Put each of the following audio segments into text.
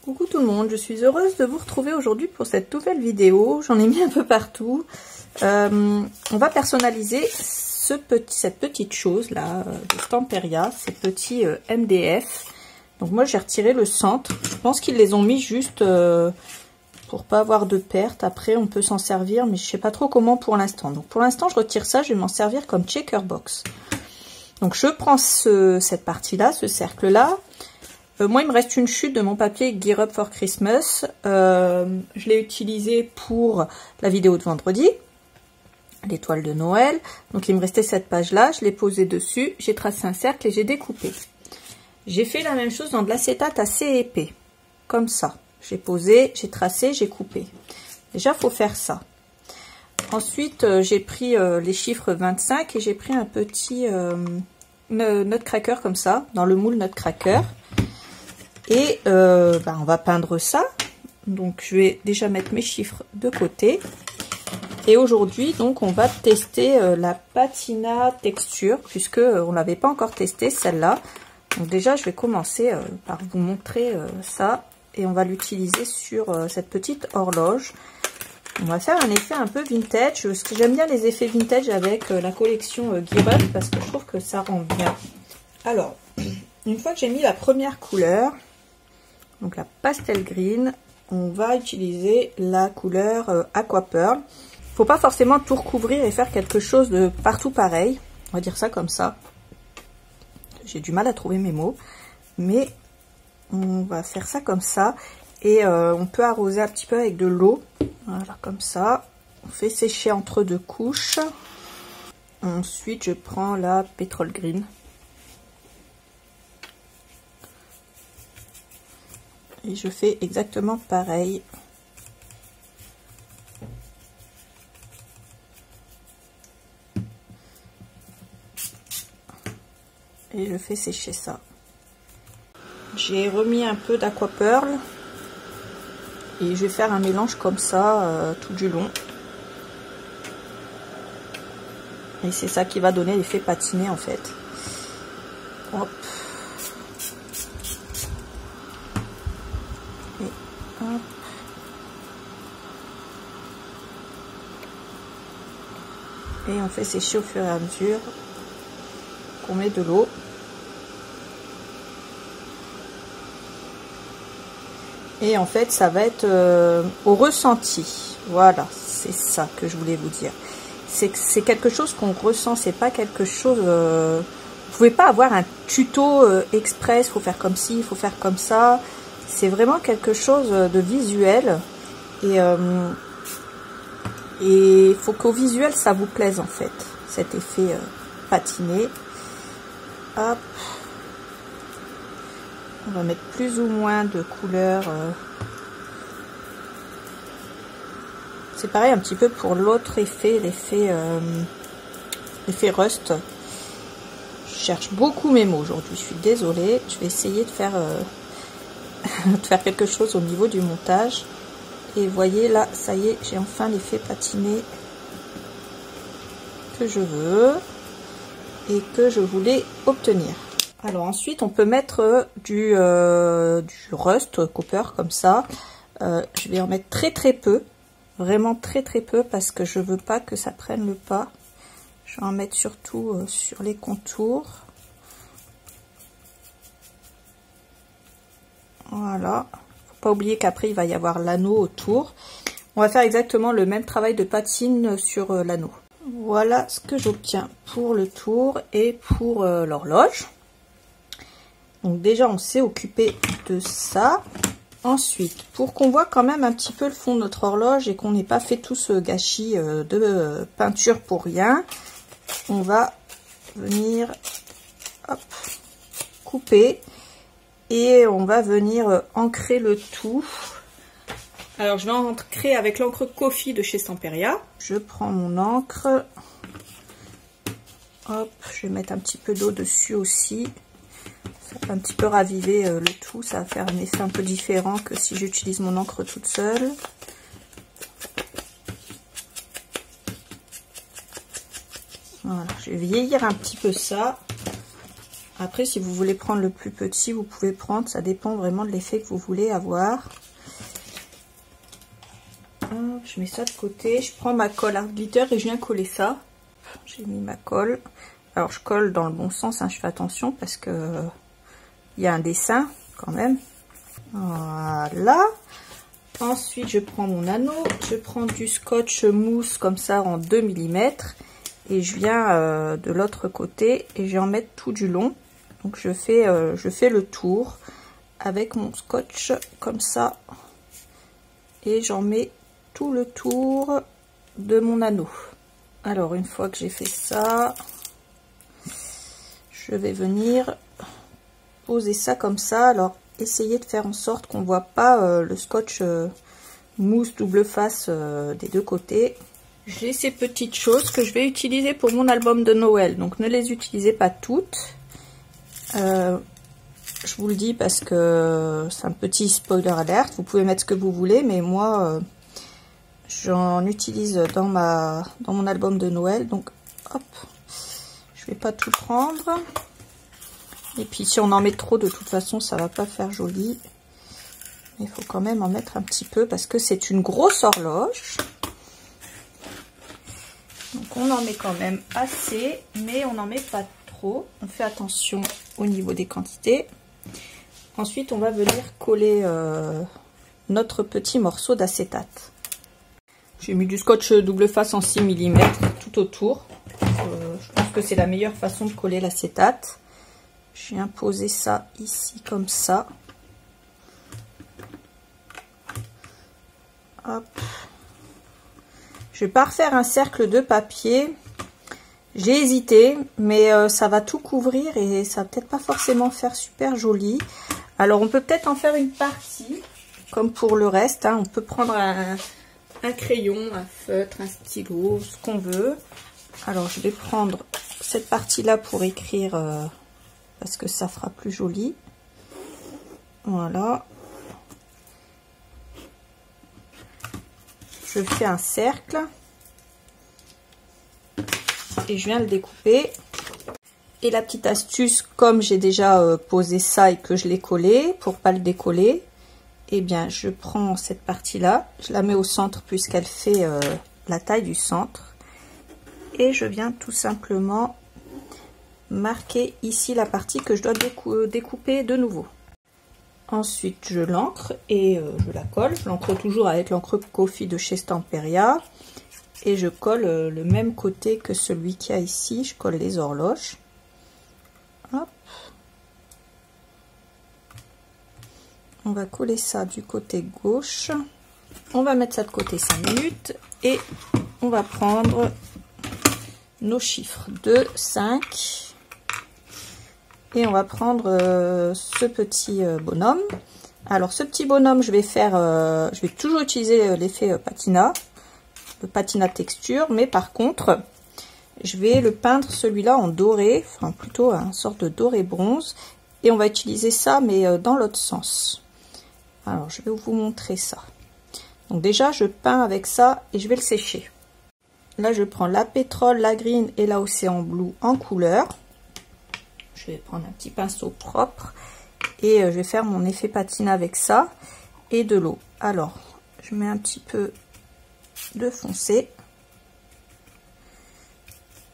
Coucou tout le monde, je suis heureuse de vous retrouver aujourd'hui pour cette nouvelle vidéo. J'en ai mis un peu partout. On va personnaliser cette petite chose là de Stamperia, ces petits MDF. Donc moi j'ai retiré le centre. Je pense qu'ils les ont mis juste pour pas avoir de perte. Après on peut s'en servir, mais je sais pas trop comment pour l'instant. Donc pour l'instant je retire ça, je vais m'en servir comme checker box. Donc je prends cette partie là, ce cercle là. Moi, il me reste une chute de mon papier Gear Up for Christmas. Je l'ai utilisé pour la vidéo de vendredi, l'étoile de Noël. Donc, il me restait cette page-là. Je l'ai posée dessus. J'ai tracé un cercle et j'ai découpé. J'ai fait la même chose dans de l'acétate assez épais, comme ça. J'ai posé, j'ai tracé, j'ai coupé. Déjà, il faut faire ça. Ensuite, j'ai pris les chiffres 25 et j'ai pris un petit nutcracker comme ça, dans le moule nutcracker. Et on va peindre ça. Donc je vais déjà mettre mes chiffres de côté. Et aujourd'hui donc on va tester la patina texture, puisque on l'avait pas encore testé celle-là. Donc déjà je vais commencer par vous montrer ça. Et on va l'utiliser sur cette petite horloge. On va faire un effet un peu vintage, parce que j'aime bien les effets vintage avec la collection Gear Up, parce que je trouve que ça rend bien. Alors, une fois que j'ai mis la première couleur, donc la pastel green, on va utiliser la couleur Aqua Pearl. Il faut pas forcément tout recouvrir et faire quelque chose de partout pareil. On va dire ça comme ça. J'ai du mal à trouver mes mots. Mais on va faire ça comme ça. Et on peut arroser un petit peu avec de l'eau. Voilà, comme ça. On fait sécher entre deux couches. Ensuite, je prends la pétrole green. Et je fais exactement pareil. Et je fais sécher ça. J'ai remis un peu d'Aqua Pearl. Et je vais faire un mélange comme ça tout du long. Et c'est ça qui va donner l'effet patiné en fait. Hop. Et on fait sécher au fur et à mesure qu'on met de l'eau. Et en fait, ça va être au ressenti. Voilà, c'est ça que je voulais vous dire. C'est quelque chose qu'on ressent, c'est pas quelque chose... vous pouvez pas avoir un tuto express, il faut faire comme ci, il faut faire comme ça. C'est vraiment quelque chose de visuel. Et il faut qu'au visuel, ça vous plaise en fait, cet effet patiné. Hop. On va mettre plus ou moins de couleurs. C'est pareil un petit peu pour l'autre effet, l'effet rust. Je cherche beaucoup mes mots aujourd'hui, je suis désolée. Je vais essayer de faire, quelque chose au niveau du montage. Et voyez là, ça y est, j'ai enfin l'effet patiné que je veux et que je voulais obtenir. Alors ensuite, on peut mettre du rust copper comme ça. Je vais en mettre très peu, vraiment très peu, parce que je veux pas que ça prenne le pas. Je vais en mettre surtout sur les contours. Voilà. Pas oublier qu'après il va y avoir l'anneau autour. On va faire exactement le même travail de patine sur l'anneau. Voilà ce que j'obtiens pour le tour et pour l'horloge. Donc déjà on s'est occupé de ça. Ensuite, pour qu'on voit quand même un petit peu le fond de notre horloge et qu'on n'ait pas fait tout ce gâchis de peinture pour rien, on va venir hop, couper. Et on va venir ancrer le tout. Alors je vais ancrer avec l'encre Coffee de chez Stamperia. Je prends mon encre. Hop, je vais mettre un petit peu d'eau dessus aussi. Ça va un petit peu raviver le tout. Ça va faire un effet un peu différent que si j'utilise mon encre toute seule. Voilà, je vais vieillir un petit peu ça. Après, si vous voulez prendre le plus petit, vous pouvez prendre, ça dépend vraiment de l'effet que vous voulez avoir. Hop, je mets ça de côté, je prends ma colle Art Glitter et je viens coller ça. J'ai mis ma colle. Alors je colle dans le bon sens, hein, je fais attention parce que il y a un dessin quand même. Voilà. Ensuite je prends mon anneau, je prends du scotch mousse comme ça en 2 mm et je viens de l'autre côté et je vais en mettre tout du long. Donc je fais le tour avec mon scotch comme ça et j'en mets tout le tour de mon anneau. Alors une fois que j'ai fait ça, je vais venir poser ça comme ça. Alors essayez de faire en sorte qu'on voit pas le scotch mousse double face des deux côtés. J'ai ces petites choses que je vais utiliser pour mon album de Noël, donc ne les utilisez pas toutes. Je vous le dis parce que c'est un petit spoiler alert, vous pouvez mettre ce que vous voulez, mais moi j'en utilise dans mon album de Noël, donc hop, je vais pas tout prendre. Et puis si on en met trop, de toute façon ça va pas faire joli. Il faut quand même en mettre un petit peu parce que c'est une grosse horloge. Donc on en met quand même assez, mais on n'en met pas trop. On fait attention au niveau des quantités. Ensuite on va venir coller notre petit morceau d'acétate. J'ai mis du scotch double face en 6 mm tout autour. Je pense que c'est la meilleure façon de coller l'acétate. Je viens poser ça ici comme ça. Hop. Je vais pas refaire un cercle de papier. J'ai hésité, mais ça va tout couvrir et ça va peut-être pas forcément faire super joli. Alors on peut peut-être en faire une partie, comme pour le reste. Hein. On peut prendre un crayon, un feutre, un stylo, ce qu'on veut. Alors je vais prendre cette partie-là pour écrire, parce que ça fera plus joli. Voilà. Je fais un cercle. Et je viens le découper. Et la petite astuce, comme j'ai déjà posé ça et que je l'ai collé, pour pas le décoller, eh bien je prends cette partie là, je la mets au centre puisqu'elle fait la taille du centre, et je viens tout simplement marquer ici la partie que je dois découper de nouveau. Ensuite je l'encre et je la colle. Je l'encre toujours avec l'encre Coffee de chez Stamperia. Et je colle le même côté que celui qu'il y a ici, je colle les horloges. Hop. On va coller ça du côté gauche. On va mettre ça de côté 5 minutes et on va prendre nos chiffres 2, 5. Et on va prendre ce petit bonhomme. Alors ce petit bonhomme, je vais toujours utiliser l'effet patina. Patina texture, mais par contre je vais le peindre celui-là en doré, enfin plutôt une sorte de doré bronze, et on va utiliser ça mais dans l'autre sens. Alors je vais vous montrer ça. Donc déjà je peins avec ça et je vais le sécher. Là je prends la pétrole, la green et la océan blue en couleur. Je vais prendre un petit pinceau propre et je vais faire mon effet patina avec ça et de l'eau. Alors je mets un petit peu de foncé,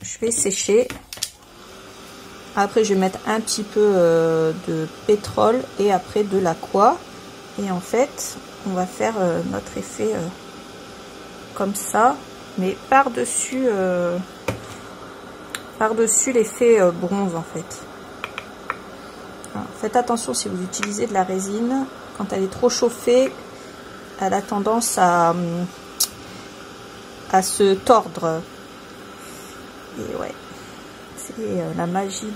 je vais sécher. Après je vais mettre un petit peu de pétrole et après de l'aqua, et en fait on va faire notre effet comme ça, mais par dessus l'effet bronze en fait. Alors, faites attention si vous utilisez de la résine, quand elle est trop chauffée elle a tendance à se tordre. Et ouais, c'est la magie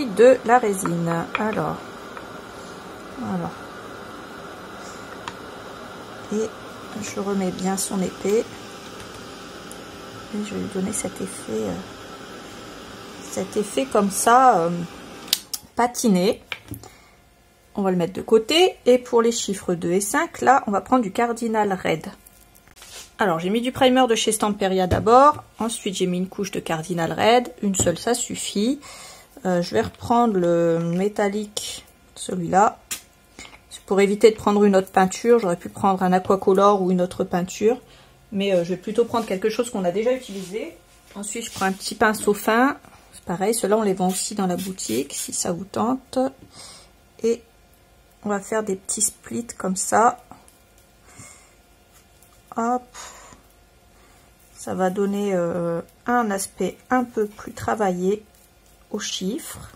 de la résine. Alors voilà, et je remets bien son épée et je vais lui donner cet effet comme ça, patiné. On va le mettre de côté, et pour les chiffres 2 et 5, là, on va prendre du Cardinal Red. Alors j'ai mis du primer de chez Stamperia d'abord, ensuite j'ai mis une couche de Cardinal Red, une seule ça suffit. Je vais reprendre le métallique, celui-là. Pour éviter de prendre une autre peinture, j'aurais pu prendre un aquacolor ou une autre peinture. Mais je vais plutôt prendre quelque chose qu'on a déjà utilisé. Ensuite je prends un petit pinceau fin, c'est pareil, ceux-là on les vend aussi dans la boutique si ça vous tente. Et on va faire des petits splits comme ça. Hop, ça va donner un aspect un peu plus travaillé aux chiffres.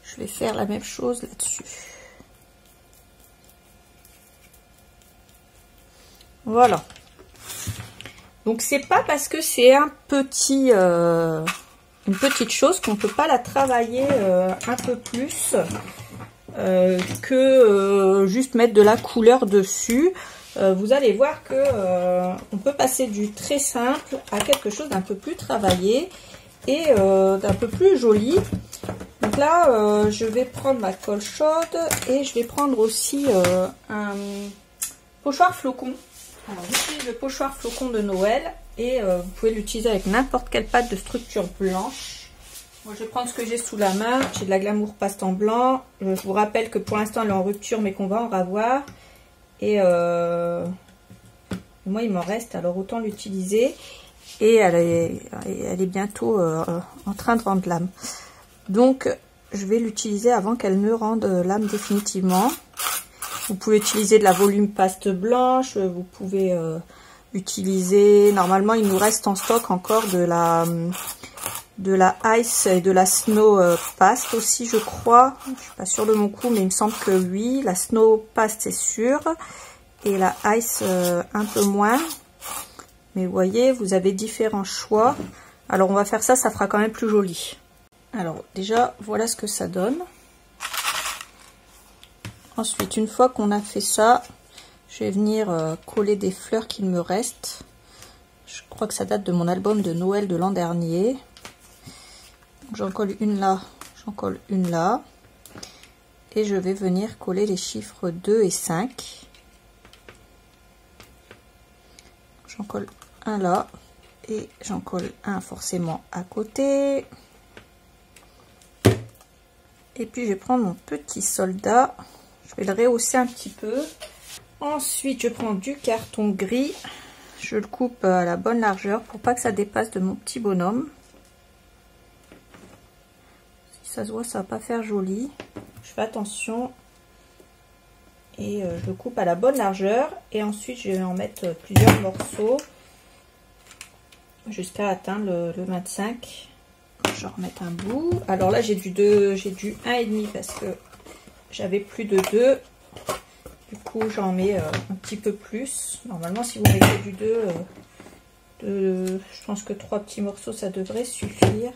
Je vais faire la même chose là-dessus. Voilà. Donc c'est pas parce que c'est un petit, une petite chose qu'on peut pas la travailler un peu plus. Que juste mettre de la couleur dessus. Vous allez voir que on peut passer du très simple à quelque chose d'un peu plus travaillé et d'un peu plus joli. Donc là je vais prendre ma colle chaude et je vais prendre aussi un pochoir flocon. Alors j'utilise le pochoir flocon de Noël et vous pouvez l'utiliser avec n'importe quelle pâte de structure blanche. Moi, je vais prendre ce que j'ai sous la main. J'ai de la Glamour Paste en blanc. Je vous rappelle que pour l'instant, elle est en rupture, mais qu'on va en ravoir. Et moi, il m'en reste, alors autant l'utiliser. Et elle est bientôt en train de rendre l'âme. Donc, je vais l'utiliser avant qu'elle ne rende l'âme définitivement. Vous pouvez utiliser de la Volume Paste blanche. Vous pouvez utiliser... Normalement, il nous reste en stock encore de la Ice et de la Snow Paste aussi, je crois. Je suis pas sûre de mon coup, mais il me semble que oui. La Snow Paste, c'est sûr. Et la Ice, un peu moins. Mais vous voyez, vous avez différents choix. Alors, on va faire ça, ça fera quand même plus joli. Alors, déjà, voilà ce que ça donne. Ensuite, une fois qu'on a fait ça, je vais venir coller des fleurs qu'il me reste. Je crois que ça date de mon album de Noël de l'an dernier. J'en colle une là, j'en colle une là. Et je vais venir coller les chiffres 2 et 5. J'en colle un là. Et j'en colle un forcément à côté. Et puis je vais prendre mon petit soldat. Je vais le rehausser un petit peu. Ensuite je prends du carton gris. Je le coupe à la bonne largeur pour pas que ça dépasse de mon petit bonhomme. Ça se voit, ça va pas faire joli. Je fais attention et je coupe à la bonne largeur et ensuite je vais en mettre plusieurs morceaux jusqu'à atteindre le 25. Je vais remettre un bout. Alors là j'ai du 1,5 parce que j'avais plus de 2. Du coup j'en mets un petit peu plus. Normalement si vous mettez du 2, je pense que 3 petits morceaux ça devrait suffire.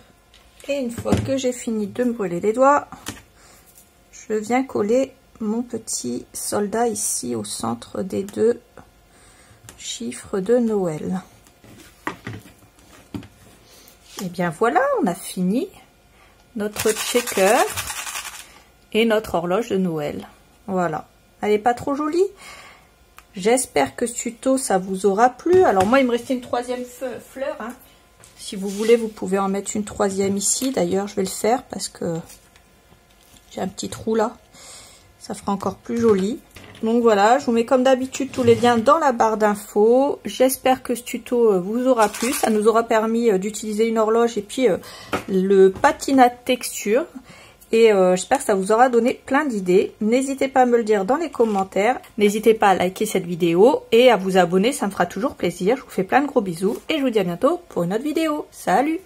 Et une fois que j'ai fini de me brûler les doigts, je viens coller mon petit soldat ici au centre des 2 chiffres de Noël. Et bien voilà, on a fini notre checker et notre horloge de Noël. Voilà, elle n'est pas trop jolie. J'espère que ce tuto ça vous aura plu. Alors moi il me restait une 3e fleur, hein. Si vous voulez, vous pouvez en mettre une 3e ici. D'ailleurs, je vais le faire parce que j'ai un petit trou là. Ça fera encore plus joli. Donc voilà, je vous mets comme d'habitude tous les liens dans la barre d'infos. J'espère que ce tuto vous aura plu. Ça nous aura permis d'utiliser une horloge et puis le patinat texture. Et j'espère que ça vous aura donné plein d'idées. N'hésitez pas à me le dire dans les commentaires. N'hésitez pas à liker cette vidéo et à vous abonner, ça me fera toujours plaisir. Je vous fais plein de gros bisous et je vous dis à bientôt pour une autre vidéo. Salut!